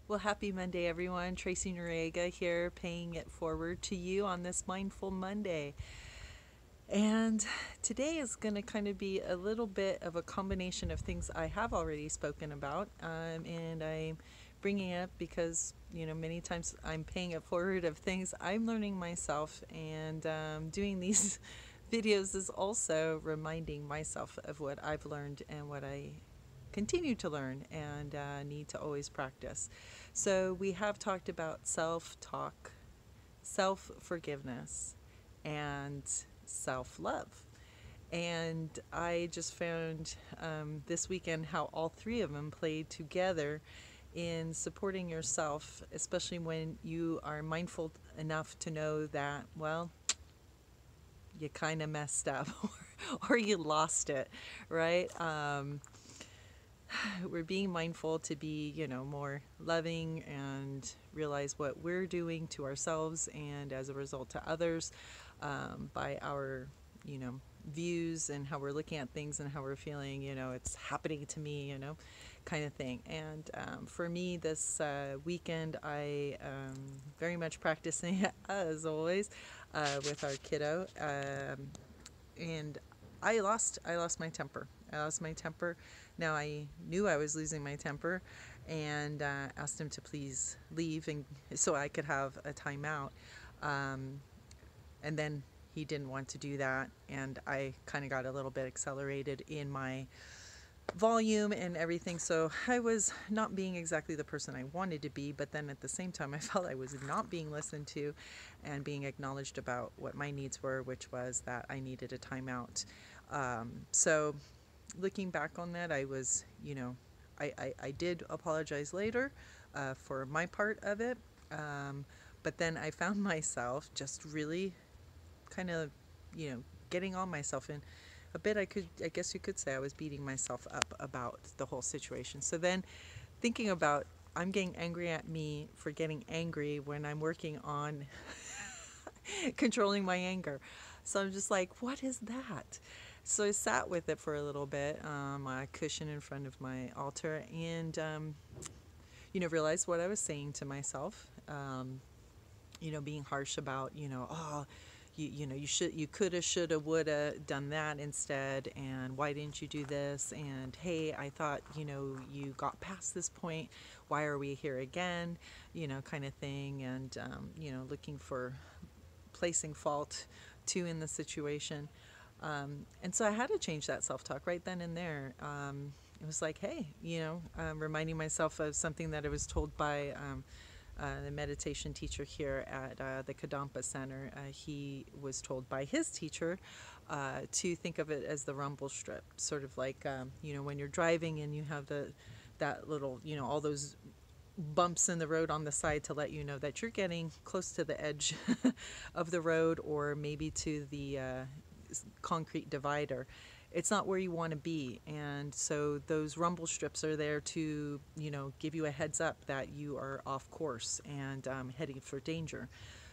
Well, happy Monday, everyone. Tracy Noriega here, paying it forward to you on this Mindful Monday. And today is going to kind of be a little bit of a combination of things I have already spoken about. And I'm bringing it up because, many times I'm paying it forward of things I'm learning myself. And doing these videos is also reminding myself of what I've learned and what I continue to learn and need to always practice. So, we have talked about self talk, self forgiveness, and self love. And I just found this weekend how all three of them played together in supporting yourself, especially when you are mindful enough to know that, well, you kind of messed up or you lost it, right? We're being mindful to be, more loving and realize what we're doing to ourselves and as a result to others by our, you know, views and how we're looking at things and how we're feeling, it's happening to me, kind of thing. And for me, this weekend, I very much practicing, as always, with our kiddo. And I lost my temper. I lost my temper. Now I knew I was losing my temper, and asked him to please leave, and so I could have a timeout. Um, and then he didn't want to do that, and I kind of got a little bit accelerated in my volume and everything. So I was not being exactly the person I wanted to be, but then at the same time, I felt I was not being listened to and being acknowledged about what my needs were, which was that I needed a timeout. So looking back on that, I was, I did apologize later for my part of it. But then I found myself just really kind of, getting on myself in a bit. I guess you could say I was beating myself up about the whole situation. So then thinking about, I'm getting angry at me for getting angry when I'm working on controlling my anger. So I'm just like, what is that? So I sat with it for a little bit, my cushion in front of my altar, and realized what I was saying to myself. Being harsh about, oh, you coulda, shoulda, woulda done that instead, and why didn't you do this? And hey, I thought, you got past this point. Why are we here again? Kind of thing, and looking for placing fault too in the situation. And so I had to change that self talk right then and there. It was like, hey, reminding myself of something that I was told by the meditation teacher here at the Kadampa Center. He was told by his teacher to think of it as the rumble strip, sort of like, when you're driving and you have that little, all those bumps in the road on the side to let you know that you're getting close to the edge of the road, or maybe to the concrete divider. It's not where you want to be. And so those rumble strips are there to, give you a heads up that you are off course and heading for danger.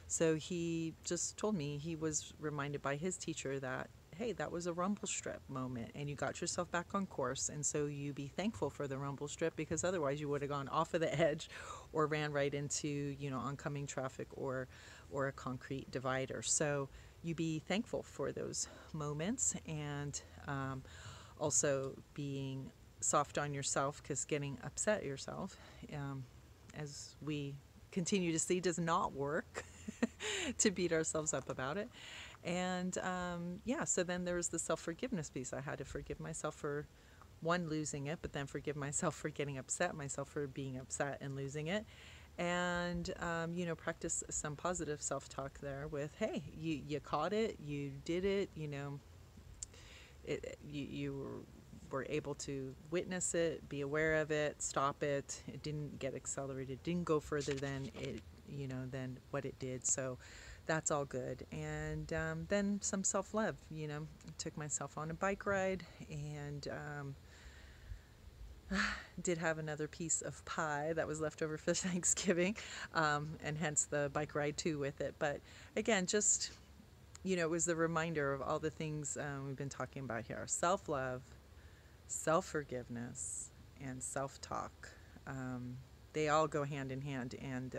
So he just told me he was reminded by his teacher that, hey, that was a rumble strip moment and you got yourself back on course. And so you be thankful for the rumble strip, because otherwise you would have gone off of the edge or ran right into, oncoming traffic or a concrete divider. So you be thankful for those moments, and also being soft on yourself, because getting upset at yourself, as we continue to see, does not work. To beat ourselves up about it. And yeah, so then there was the self forgiveness piece. I had to forgive myself for one, losing it, but then forgive myself for getting upset, myself for being upset and losing it. And practice some positive self-talk there with, hey, you caught it, you did it, you were able to witness it, be aware of it, stop it. It didn't get accelerated, didn't go further than it, than what it did. So that's all good. And then some self-love. Took myself on a bike ride, and did have another piece of pie that was left over for Thanksgiving, and hence the bike ride too with it. But again, just, it was the reminder of all the things we've been talking about here: self-love, self-forgiveness, and self-talk. they all go hand in hand, and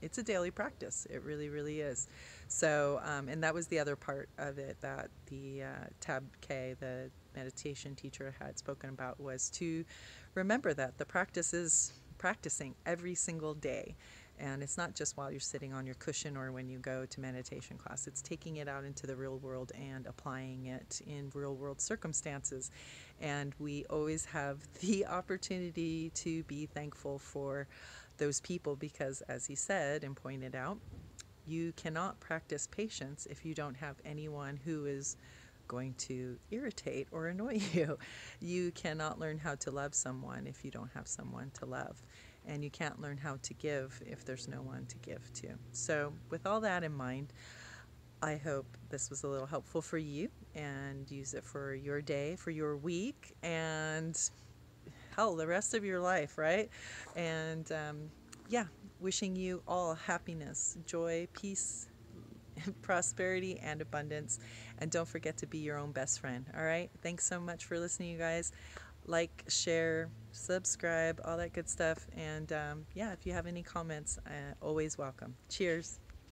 it's a daily practice. It really, really is. So, and that was the other part of it that the Tab K, the meditation teacher, had spoken about, was to remember that the practice is practicing every single day. And it's not just while you're sitting on your cushion or when you go to meditation class. It's taking it out into the real world and applying it in real world circumstances. And we always have the opportunity to be thankful for those people because, as he said and pointed out, you cannot practice patience if you don't have anyone who is going to irritate or annoy you. You cannot learn how to love someone if you don't have someone to love. And you can't learn how to give if there's no one to give to. So, with all that in mind, I hope this was a little helpful for you, and use it for your day, for your week, and hell, the rest of your life, right? And yeah, wishing you all happiness, joy, peace, prosperity, and abundance. And don't forget to be your own best friend. All right. Thanks so much for listening, you guys. Like, share, subscribe, all that good stuff. And yeah, if you have any comments, always welcome. Cheers.